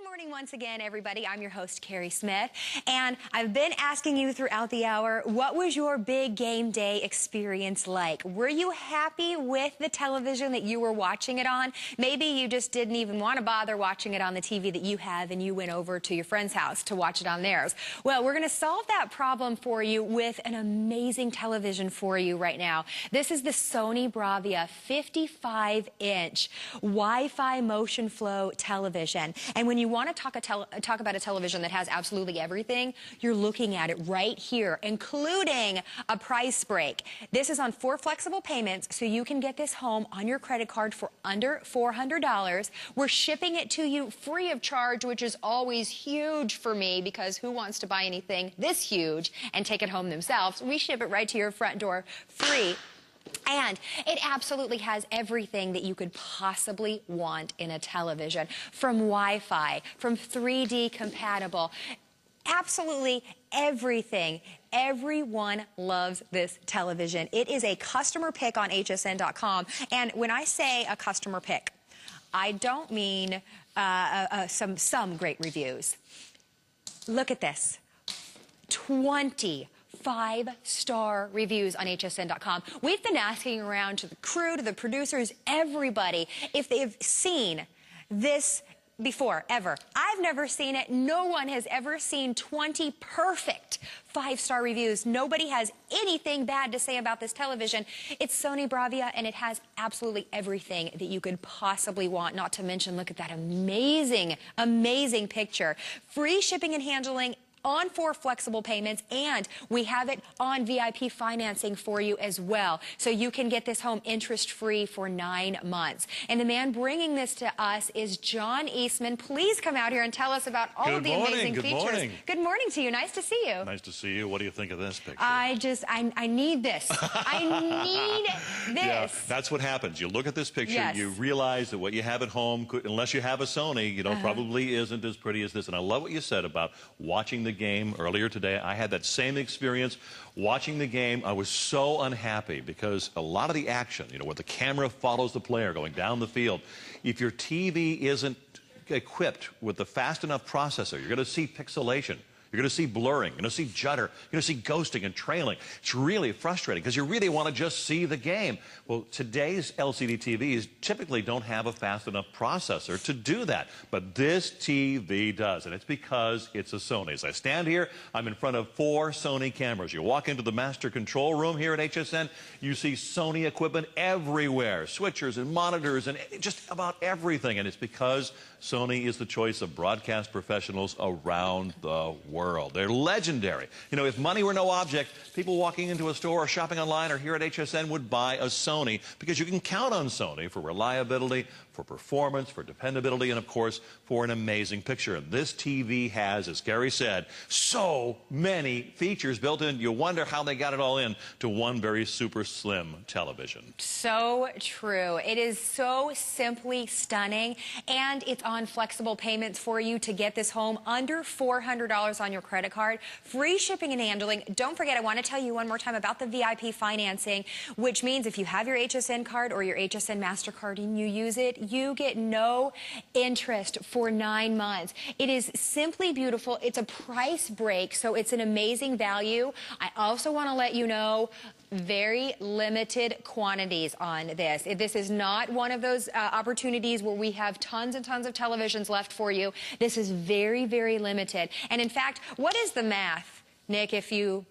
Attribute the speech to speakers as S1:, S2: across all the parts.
S1: Morning once again, everybody. I'm your host, Carrie Smith, and I've been asking you throughout the hour, what was your big game day experience like? Were you happy with the television that you were watching it on? Maybe you just didn't even want to bother watching it on the TV that you have, and you went over to your friend's house to watch it on theirs. Well, we're going to solve that problem for you with an amazing television for you right now. This is the Sony BRAVIA 55-inch Wi-Fi MotionFlow television. And when you want to talk about a television that has absolutely everything, you're looking at it right here, including a price break. This is on 4 flexible payments, so you can get this home on your credit card for under $400. We're shipping it to you free of charge, which is always huge for me, because who wants to buy anything this huge and take it home themselves? We ship it right to your front door free. And it absolutely has everything that you could possibly want in a television, from Wi-Fi, from 3D compatible, absolutely everything. Everyone loves this television. It is a customer pick on hsn.com. And when I say a customer pick, I don't mean some great reviews. Look at this. 20 5-star reviews on hsn.com. We've been asking around to the crew, to the producers, everybody, if they've seen this before, ever. I've never seen it. No one has ever seen 20 perfect 5-star reviews. Nobody has anything bad to say about this television. It's Sony BRAVIA, and it has absolutely everything that you could possibly want. Not to mention, look at that amazing, amazing picture. Free shipping and handling on 4 flexible payments, and we have it on VIP financing for you as well. So you can get this home interest-free for 9 months. And the man bringing this to us is John Espn. Please come out here and tell us about all of the amazing features. Good morning. Good morning to you. Nice to see you.
S2: Nice to see you. What do you think of this picture?
S1: I need this. I need this.
S2: Yeah, that's what happens. You look at this picture,
S1: yes,
S2: you realize that what you have at home, unless you have a Sony, probably isn't as pretty as this. And I love what you said about watching the game earlier today. I had that same experience watching the game. I was so unhappy because a lot of the action, where the camera follows the player going down the field, if your TV isn't equipped with the fast enough processor, you're going to see pixelation. You're going to see blurring, you're going to see judder, you're going to see ghosting and trailing. It's really frustrating because you really want to just see the game. Well, today's LCD TVs typically don't have a fast enough processor to do that. But this TV does, and it's because it's a Sony. As I stand here, I'm in front of 4 Sony cameras. You walk into the master control room here at HSN, you see Sony equipment everywhere, switchers and monitors and just about everything. And it's because Sony is the choice of broadcast professionals around the world. They're legendary. If money were no object, people walking into a store or shopping online or here at HSN would buy a Sony, because you can count on Sony for reliability, for performance, for dependability, and of course, for an amazing picture. And this TV has, as Gary said, so many features built in. You wonder how they got it all in to one very super slim television.
S1: So true. It is so simply stunning, and it's on flexible payments for you to get this home under $400 on your credit card. Free shipping and handling. Don't forget, I want to tell you one more time about the VIP financing, which means if you have your HSN card or your HSN MasterCard and you use it, you get no interest for 9 months. It is simply beautiful. It's a price break, so it's an amazing value. I also want to let you know, very limited quantities on this. This is not one of those opportunities where we have tons and tons of televisions left for you. This is very, very limited. And in fact, what is the math, Nick, if you...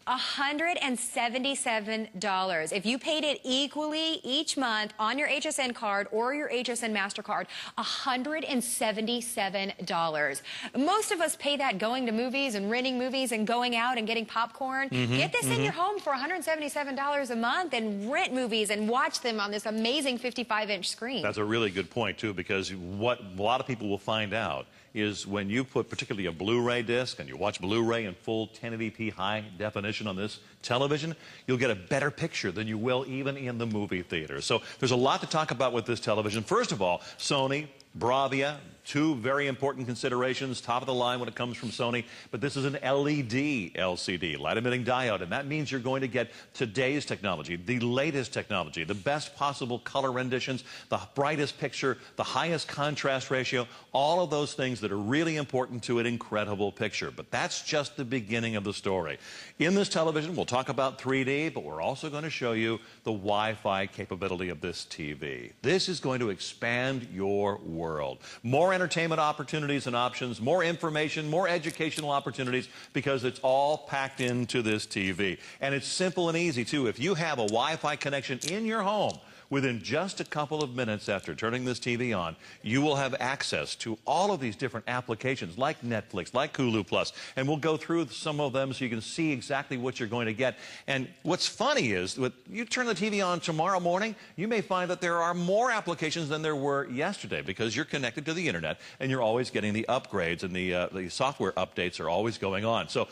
S1: $177. If you paid it equally each month on your HSN card or your HSN MasterCard, $177. Most of us pay that going to movies and renting movies and going out and getting popcorn. Get this in your home for $177 a month and rent movies and watch them on this amazing 55-inch screen.
S2: That's a really good point, too, because what a lot of people will find out is when you put particularly a Blu-ray disc and you watch Blu-ray in full 1080p high definition on this television, you'll get a better picture than you will even in the movie theater. So there's a lot to talk about with this television. First of all, Sony BRAVIA, two very important considerations, top of the line when it comes from Sony, but this is an LED-LCD, light-emitting diode, and that means you're going to get today's technology, the latest technology, the best possible color renditions, the brightest picture, the highest contrast ratio, all of those things that are really important to an incredible picture. But that's just the beginning of the story. In this television, we'll talk about 3D, but we're also going to show you the Wi-Fi capability of this TV. This is going to expand your world. More entertainment opportunities and options, more information, more educational opportunities, because it's all packed into this TV. And it's simple and easy, too. If you have a Wi-Fi connection in your home, within just a couple of minutes after turning this TV on, you will have access to all of these different applications like Netflix, like Hulu+, and we'll go through some of them so you can see exactly what you're going to get. And what's funny is, when you turn the TV on tomorrow morning, you may find that there are more applications than there were yesterday, because you're connected to the internet and you're always getting the upgrades, and the software updates are always going on. So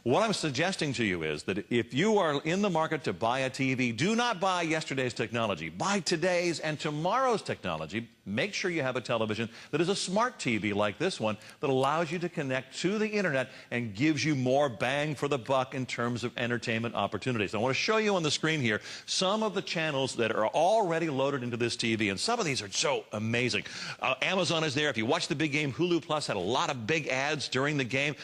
S2: what I'm suggesting to you is that if you are in the market to buy a TV, do not buy yesterday's technology. Buy today's and tomorrow's technology. Make sure you have a television that is a smart TV like this one that allows you to connect to the internet and gives you more bang for the buck in terms of entertainment opportunities. I want to show you on the screen here some of the channels that are already loaded into this TV, and some of these are so amazing. Amazon is there. If you watch the big game, Hulu+ had a lot of big ads during the game.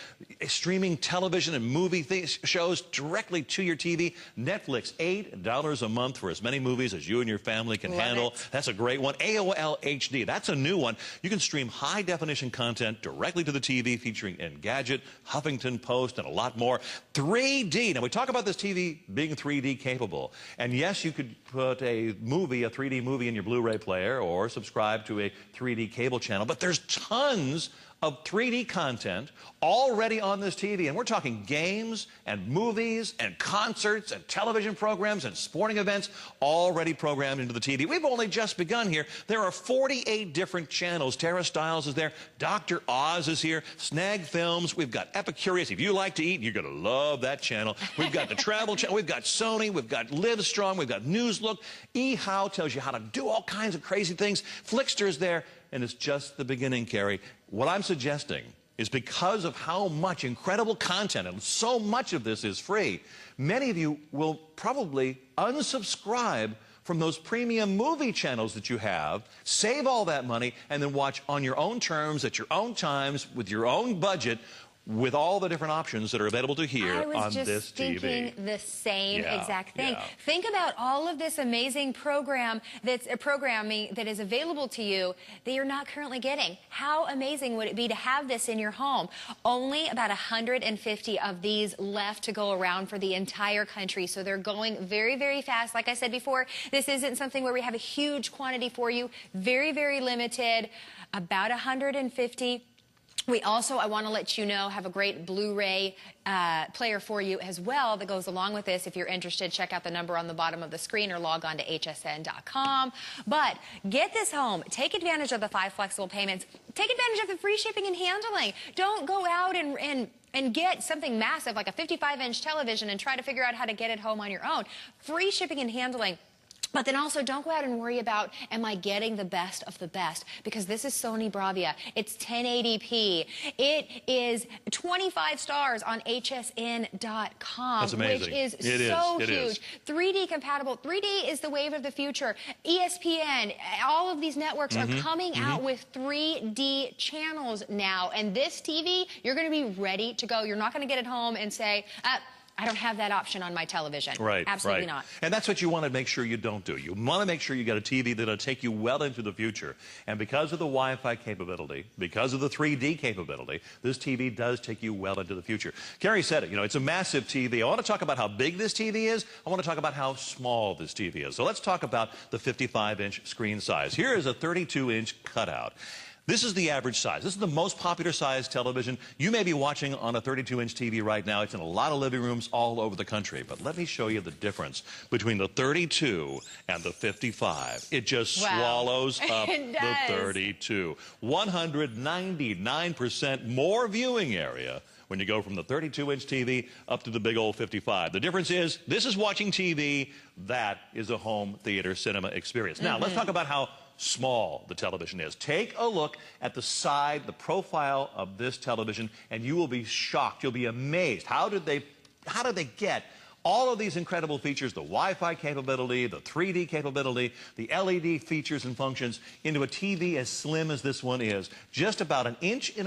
S2: Streaming television and movie shows directly to your TV. Netflix, $8 a month for as many movies as you and your family can handle. That's a great one. AOL HD, that's a new one. You can stream high-definition content directly to the TV, featuring Engadget, Huffington Post, and a lot more. 3D. Now, we talk about this TV being 3D capable. And yes, you could put a 3D movie in your Blu-ray player, or subscribe to a 3D cable channel. But there's tons of 3D content already on this TV, and we're talking games and movies and concerts and television programs and sporting events already programmed into the TV. We've only just begun here. There are 48 different channels. Tara Stiles is there. Dr. Oz is here. Snag Films. We've got Epicurious. If you like to eat, you're going to love that channel. We've got the Travel Channel. We've got Sony. We've got Livestrong. We've got Newslook. eHow tells you how to do all kinds of crazy things. Flickster's there. And it's just the beginning, Carrie. What I'm suggesting is, because of how much incredible content, and so much of this is free, many of you will probably unsubscribe from those premium movie channels that you have, save all that money, and then watch on your own terms, at your own times, with your own budget, with all the different options that are available to here on this TV.
S1: I was just thinking the same exact thing.
S2: Yeah.
S1: Think about all of this amazing programming that is available to you that you're not currently getting. How amazing would it be to have this in your home? Only about 150 of these left to go around for the entire country, so they're going very, very fast. Like I said before, this isn't something where we have a huge quantity for you. Very, very limited. About 150. We also, I want to let you know, have a great Blu-ray player for you as well that goes along with this. If you're interested, check out the number on the bottom of the screen or log on to hsn.com. But get this home. Take advantage of the 5 flexible payments. Take advantage of the free shipping and handling. Don't go out and get something massive like a 55-inch television and try to figure out how to get it home on your own. Free shipping and handling. But then also, don't go out and worry about, am I getting the best of the best? Because this is Sony BRAVIA. It's 1080p. It is 25 stars on hsn.com.
S2: That's amazing.
S1: Which is so huge. 3D compatible. 3D is the wave of the future. ESPN, all of these networks are coming out with 3D channels now. And this TV, you're going to be ready to go. You're not going to get it home and say, I don't have that option on my television.
S2: Right.
S1: Absolutely not.
S2: And that's what you want to make sure you don't do. You want to make sure you get a TV that'll take you well into the future. And because of the Wi-Fi capability, because of the 3D capability, this TV does take you well into the future. Carrie said it, it's a massive TV. I want to talk about how big this TV is. I want to talk about how small this TV is. So let's talk about the 55-inch screen size. Here is a 32-inch cutout. This is the average size. This is the most popular size television. You may be watching on a 32-inch TV right now. It's in a lot of living rooms all over the country. But let me show you the difference between the 32 and the 55. It just swallows up the 32. 199% more viewing area when you go from the 32-inch TV up to the big old 55. The difference is, this is watching TV, that is a home theater cinema experience. Now, let's talk about how small the television is. Take a look at the side, the profile of this television, and you will be shocked. You'll be amazed. How did they get all of these incredible features, the Wi-Fi capability, the 3D capability, the LED features and functions, into a TV as slim as this one is? Just about 1.5 inches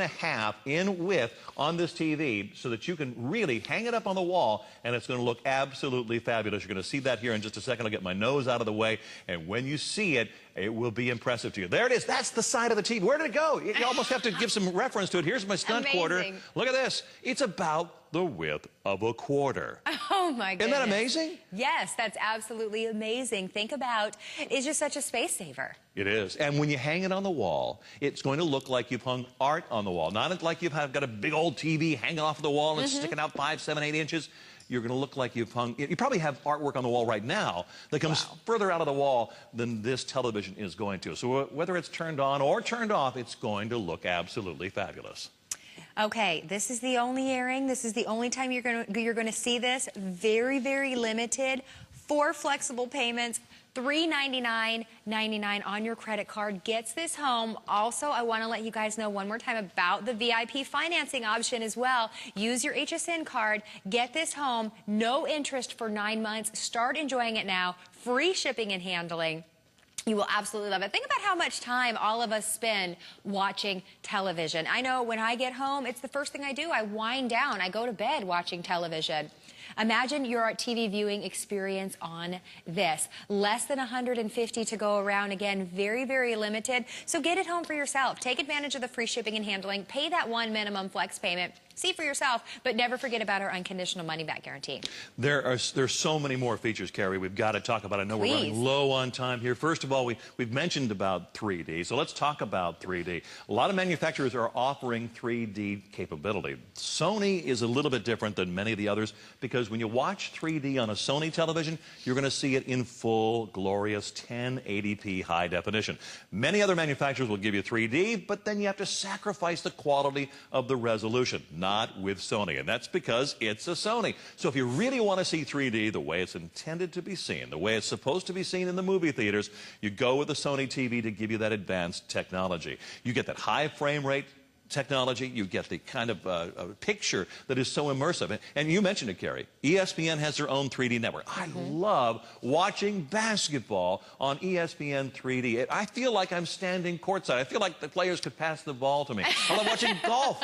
S2: in width on this TV, so that you can really hang it up on the wall, and it's going to look absolutely fabulous. You're going to see that here in just a second. I'll get my nose out of the way, and when you see it, it will be impressive to you. There it is. That's the side of the TV. Where did it go? You almost have to give some reference to it. Here's my stunt quarter. Look at this. It's about the width of a quarter.
S1: Oh, my goodness.
S2: Isn't that amazing?
S1: Yes, that's absolutely amazing. Think about, it's just such a space saver.
S2: It is. And when you hang it on the wall, it's going to look like you've hung art on the wall. Not like you've got a big old TV hanging off the wall and sticking out 5, 7, 8 inches. You're going to look like you've hung... You probably have artwork on the wall right now that comes further out of the wall than this television is going to. So whether it's turned on or turned off, it's going to look absolutely fabulous.
S1: Okay, this is the only airing. This is the only time you're going to see this. Very, very limited. 4 flexible payments. $399.99 on your credit card gets this home. Also, I want to let you guys know one more time about the VIP financing option as well. Use your HSN card. Get this home. No interest for 9 months. Start enjoying it now. Free shipping and handling. You will absolutely love it. Think about how much time all of us spend watching television. I know when I get home, it's the first thing I do. I wind down. I go to bed watching television. Imagine your TV viewing experience on this. Less than 150 to go around. Again, very, very limited. So get it home for yourself. Take advantage of the free shipping and handling. Pay that 1 minimum flex payment. See for yourself, but never forget about our unconditional money-back guarantee. There's
S2: so many more features, Carrie, we've got to talk about. I know we're running low on time here. First of all, we've mentioned about 3D, so let's talk about 3D. A lot of manufacturers are offering 3D capability. Sony is a little bit different than many of the others, because when you watch 3D on a Sony television, you're going to see it in full, glorious 1080p high definition. Many other manufacturers will give you 3D, but then you have to sacrifice the quality of the resolution. Not with Sony, and that's because it's a Sony. So if you really want to see 3D the way it's intended to be seen, the way it's supposed to be seen in the movie theaters, you go with the Sony TV to give you that advanced technology. You get that high frame rate technology, you get the kind of picture that is so immersive. And you mentioned it, Carrie. ESPN has their own 3D network. I love watching basketball on ESPN 3D. I feel like I'm standing courtside. I feel like the players could pass the ball to me. I love watching golf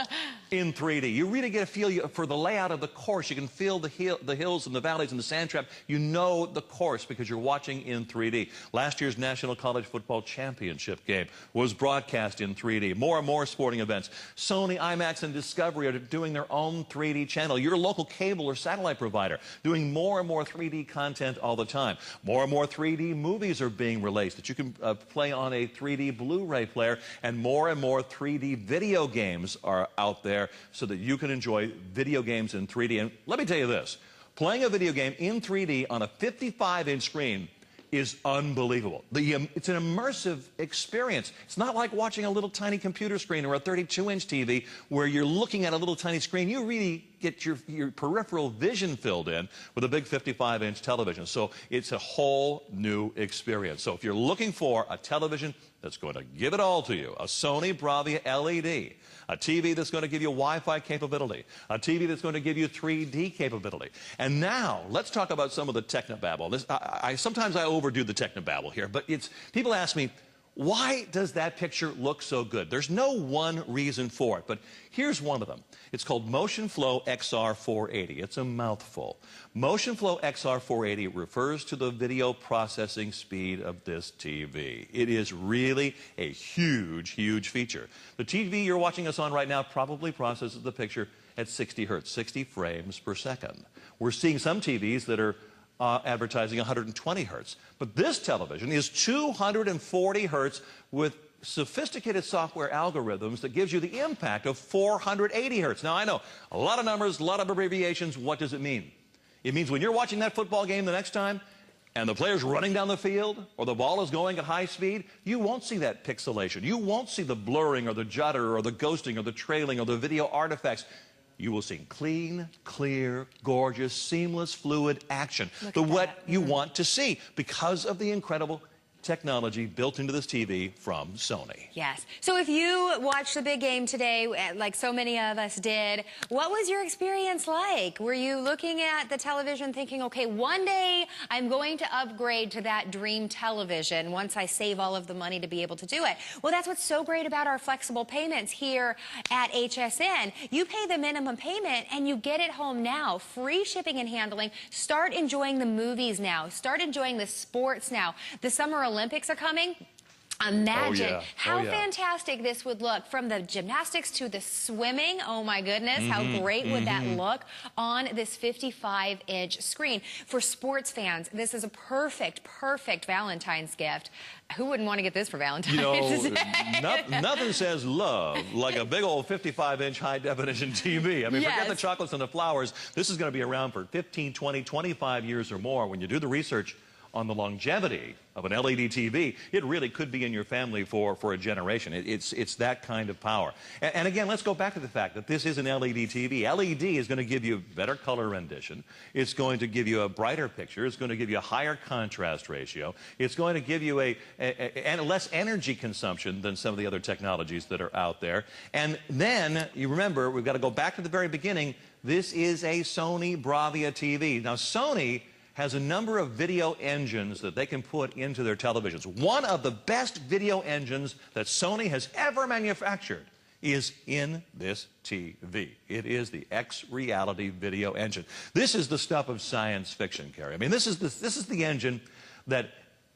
S2: in 3D. You really get a feel for the layout of the course. You can feel the hills and the valleys and the sand trap. You know the course because you're watching in 3D. Last year's National College Football Championship game was broadcast in 3D. More and more sporting events. Sony, IMAX, and Discovery are doing their own 3D channel. Your local cable or satellite provider doing more and more 3D content all the time. More and more 3D movies are being released that you can play on a 3D Blu-ray player, and more 3D video games are out there so that you can enjoy video games in 3D. And let me tell you this, playing a video game in 3D on a 55-inch screen is unbelievable. It's an immersive experience. It's not like watching a little tiny computer screen or a 32-inch TV where you're looking at a little tiny screen. You really get your peripheral vision filled in with a big 55-inch television. So it's a whole new experience. So if you're looking for a television that's going to give it all to you, a Sony BRAVIA LED, a TV that's going to give you Wi-Fi capability, a TV that's going to give you 3D capability. And now, let's talk about some of the technobabble. Sometimes I overdo the technobabble here, but people ask me, why does that picture look so good? There's no one reason for it, but here's one of them. It's called MotionFlow XR480. It's a mouthful. MotionFlow XR480 refers to the video processing speed of this TV. It is really a huge, huge feature. The TV you're watching us on right now probably processes the picture at 60 hertz, 60 frames per second. We're seeing some TVs that are advertising 120 hertz. But this television is 240 hertz with sophisticated software algorithms that gives you the impact of 480 hertz. Now, I know a lot of numbers, a lot of abbreviations. What does it mean? It means when you're watching that football game the next time and the player's running down the field or the ball is going at high speed, you won't see that pixelation. You won't see the blurring or the judder or the ghosting or the trailing or the video artifacts. You will see clean, clear, gorgeous, seamless, fluid action. What you want to see because of the incredible technology built into this TV from Sony.
S1: Yes. So if you watched the big game today, like so many of us did, what was your experience like? Were you looking at the television thinking, okay, one day I'm going to upgrade to that dream television once I save all of the money to be able to do it? Well, that's what's so great about our flexible payments here at HSN. You pay the minimum payment and you get it home now. Free shipping and handling. Start enjoying the movies now. Start enjoying the sports now. The Summer Olympics are coming. Imagine how fantastic this would look, from the gymnastics to the swimming. Oh my goodness, how great would that look on this 55-inch screen. For sports fans, this is a perfect Valentine's gift. Who wouldn't want to get this for Valentine's Day?
S2: Nothing says love like a big old 55-inch high-definition TV. I mean, forget the chocolates and the flowers. This is going to be around for 15, 20, 25 years or more. When you do the research on the longevity of an LED TV, it really could be in your family for a generation. It's that kind of power. And again, let's go back to the fact that this is an LED TV. LED is going to give you better color rendition. It's going to give you a brighter picture. It's going to give you a higher contrast ratio. It's going to give you a less energy consumption than some of the other technologies that are out there. And then, you remember, we've got to go back to the very beginning. This is a Sony BRAVIA TV. Now, Sony has a number of video engines that they can put into their televisions. One of the best video engines that Sony has ever manufactured is in this TV. It is the X-Reality video engine. This is the stuff of science fiction, Carrie. I mean, this is the engine that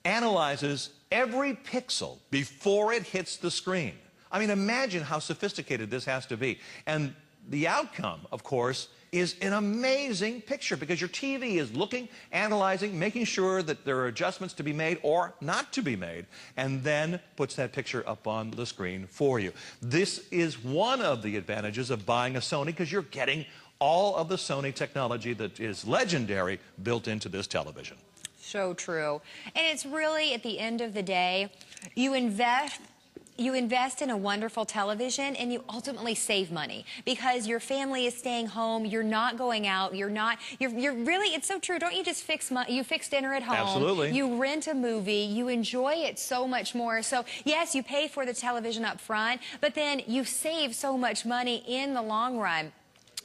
S2: analyzes every pixel before it hits the screen. I mean, imagine how sophisticated this has to be. And the outcome, of course, is an amazing picture, because your TV is looking, analyzing, making sure that there are adjustments to be made or not to be made, and then puts that picture up on the screen for you. This is one of the advantages of buying a Sony, because you're getting all of the Sony technology that is legendary built into this television.
S1: So true. And it's really, at the end of the day, you invest in a wonderful television, and you ultimately save money because your family is staying home. You're not going out. You're really, it's so true. Don't you just you fix dinner at home?
S2: Absolutely.
S1: You rent a movie. You enjoy it so much more. So yes, you pay for the television up front, but then you save so much money in the long run.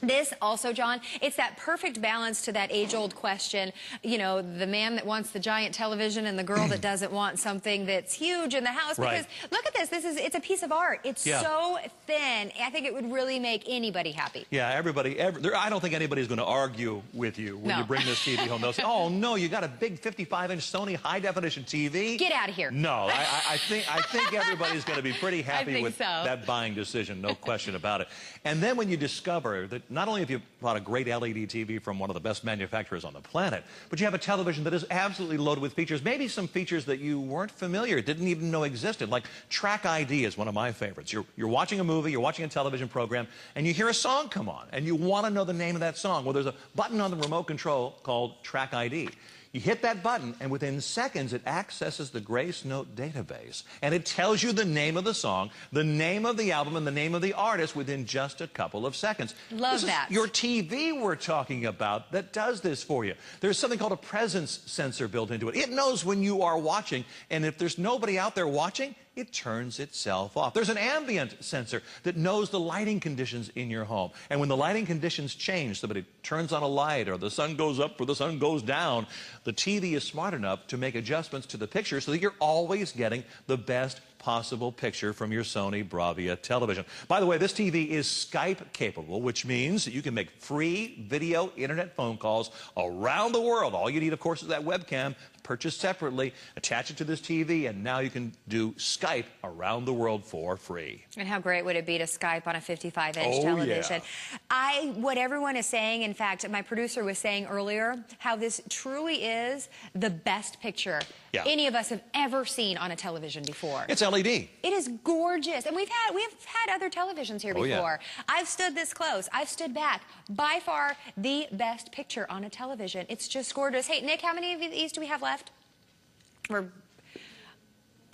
S1: This also, John, it's that perfect balance to that age-old question, you know, the man that wants the giant television and the girl that doesn't want something that's huge in the house. Because look at this. It's a piece of art. It's so thin. I think it would really make anybody happy.
S2: Yeah, I don't think anybody's going to argue with you when you bring this TV home. They'll say, oh, no, you got a big 55-inch Sony high-definition TV?
S1: Get out of here.
S2: No, I think everybody's going to be pretty happy with that buying decision, no question about it. And then when you discover that not only have you bought a great LED TV from one of the best manufacturers on the planet, but you have a television that is absolutely loaded with features, maybe some features that you weren't familiar, didn't even know existed, like Track ID is one of my favorites. You're watching a movie, you're watching a television program, and you hear a song come on, and you want to know the name of that song. Well, there's a button on the remote control called Track ID. You hit that button, and within seconds, it accesses the Grace Note database, and it tells you the name of the song, the name of the album, and the name of the artist within just a couple of seconds.
S1: Love that.
S2: Your TV we're talking about that does this for you. There's something called a presence sensor built into it. It knows when you are watching, and if there's nobody out there watching, it turns itself off. There's an ambient sensor that knows the lighting conditions in your home. And when the lighting conditions change, somebody turns on a light or the sun goes up or the sun goes down, the TV is smart enough to make adjustments to the picture so that you're always getting the best possible picture from your Sony BRAVIA television. By the way, this TV is Skype capable, which means that you can make free video internet phone calls around the world. All you need, of course, is that webcam. purchased separately, attach it to this TV, and now you can do Skype around the world for free.
S1: And how great would it be to Skype on a 55-inch television?
S2: Yeah.
S1: What everyone is saying, in fact, my producer was saying earlier, how this truly is the best picture any of us have ever seen on a television before.
S2: It's LED.
S1: It is gorgeous. And we've had other televisions here before.
S2: Yeah.
S1: I've stood this close. I've stood back. By far, the best picture on a television. It's just gorgeous. Hey, Nick, how many of these do we have left?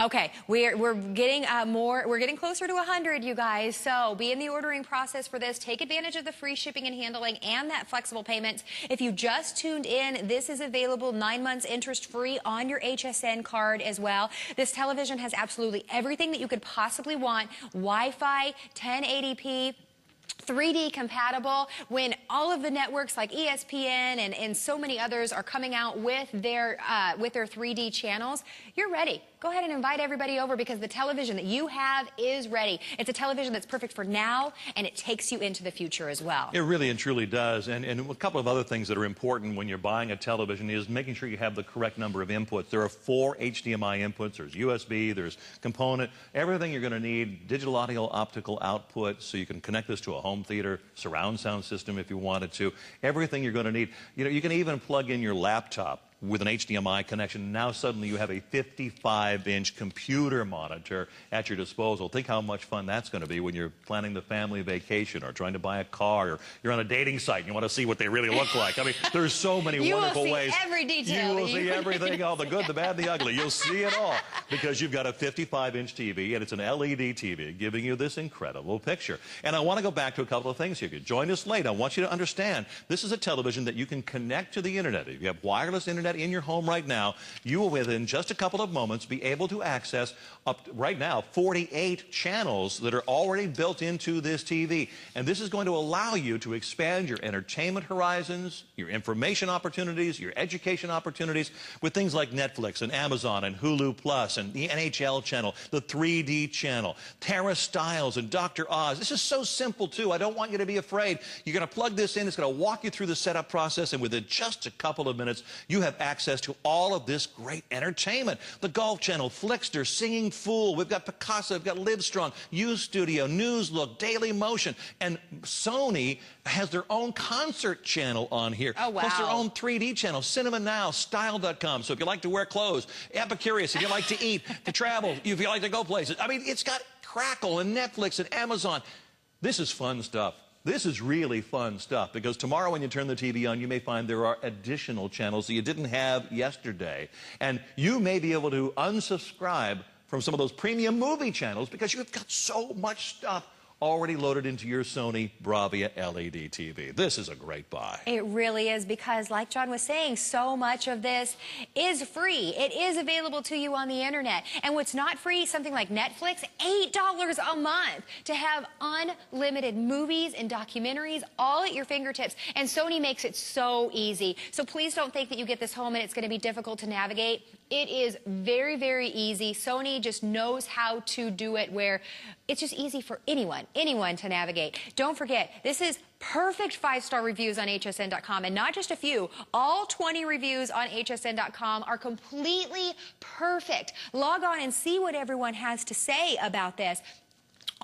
S1: Okay, we're getting we're getting closer to 100, you guys. So be in the ordering process for this. Take advantage of the free shipping and handling and that flexible payment. If you just tuned in, this is available 9 months interest-free on your HSN card as well. This television has absolutely everything that you could possibly want. Wi-Fi, 1080p. 3D compatible. When all of the networks like ESPN and so many others are coming out with their 3D channels, you're ready. Go ahead and invite everybody over because the television that you have is ready. It's a television that's perfect for now, and it takes you into the future as well.
S2: It really and truly does. And a couple of other things that are important when you're buying a television is making sure you have the correct number of inputs. There are 4 HDMI inputs. There's USB, there's component, everything you're going to need, digital audio, optical output, so you can connect this to a home theater, surround sound system if you wanted to. Everything you're going to need. You know, you can even plug in your laptop with an HDMI connection. Now suddenly you have a 55-inch computer monitor at your disposal. Think how much fun that's going to be when you're planning the family vacation or trying to buy a car, or you're on a dating site and you want to see what they really look like. I mean, there's so many wonderful ways.
S1: You will see every detail.
S2: You will see everything, all the good, the bad, the ugly. You'll see it all because you've got a 55-inch TV, and it's an LED TV giving you this incredible picture. And I want to go back to a couple of things here. If you joined us late, I want you to understand this is a television that you can connect to the internet. If you have wireless internet in your home right now, you will within just a couple of moments be able to access up to, right now, 48 channels that are already built into this TV. And this is going to allow you to expand your entertainment horizons, your information opportunities, your education opportunities with things like Netflix and Amazon and Hulu Plus and the NHL channel, the 3D channel, Tara Stiles and Dr. Oz. This is so simple too. I don't want you to be afraid. You're going to plug this in. It's going to walk you through the setup process, and within just a couple of minutes, you have access to all of this great entertainment. The Golf Channel, Flickster, Singing Fool, we've got Picasso, we've got Livestrong, U Studio, News Look, Daily Motion, and Sony has their own concert channel on here.
S1: Oh, wow.
S2: Plus their own 3D channel, Cinema Now, Style.com. So if you like to wear clothes, Epicurious, if you like to eat, to travel, if you like to go places. I mean, it's got Crackle and Netflix and Amazon. This is fun stuff. This is really fun stuff, because tomorrow when you turn the TV on, you may find there are additional channels that you didn't have yesterday. And you may be able to unsubscribe from some of those premium movie channels because you've got so much stuff already loaded into your Sony BRAVIA LED TV. This is a great buy.
S1: It really is, because like John was saying, so much of this is free. It is available to you on the internet. And what's not free, something like Netflix, $8 a month to have unlimited movies and documentaries all at your fingertips. And Sony makes it so easy. So please don't think that you get this home and it's going to be difficult to navigate. It is very, very easy. Sony just knows how to do it where it's just easy for anyone to navigate. Don't forget, this is perfect 5-star reviews on HSN.com, and not just a few. All 20 reviews on HSN.com are completely perfect. Log on and see what everyone has to say about this.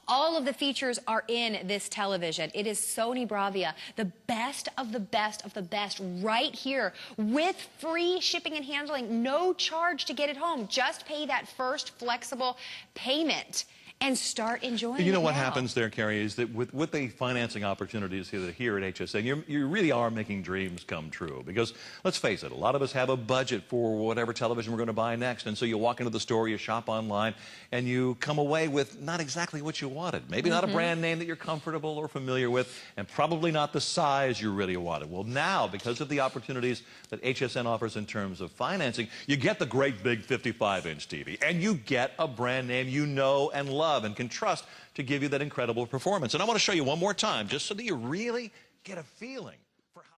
S1: All of the features are in this television. It is Sony BRAVIA, the best of the best of the best, right here with free shipping and handling. No charge to get it home. Just pay that first flexible payment and start enjoying it.
S2: You know what happens there, Carrie, is that with the financing opportunities here at HSN, you really are making dreams come true. Because let's face it, a lot of us have a budget for whatever television we're going to buy next. And so you walk into the store, you shop online, and you come away with not exactly what you wanted. Maybe not a brand name that you're comfortable or familiar with, and probably not the size you really wanted. Well, now, because of the opportunities that HSN offers in terms of financing, you get the great big 55-inch TV, and you get a brand name you know and love and can trust to give you that incredible performance. And I want to show you one more time, just so that you really get a feeling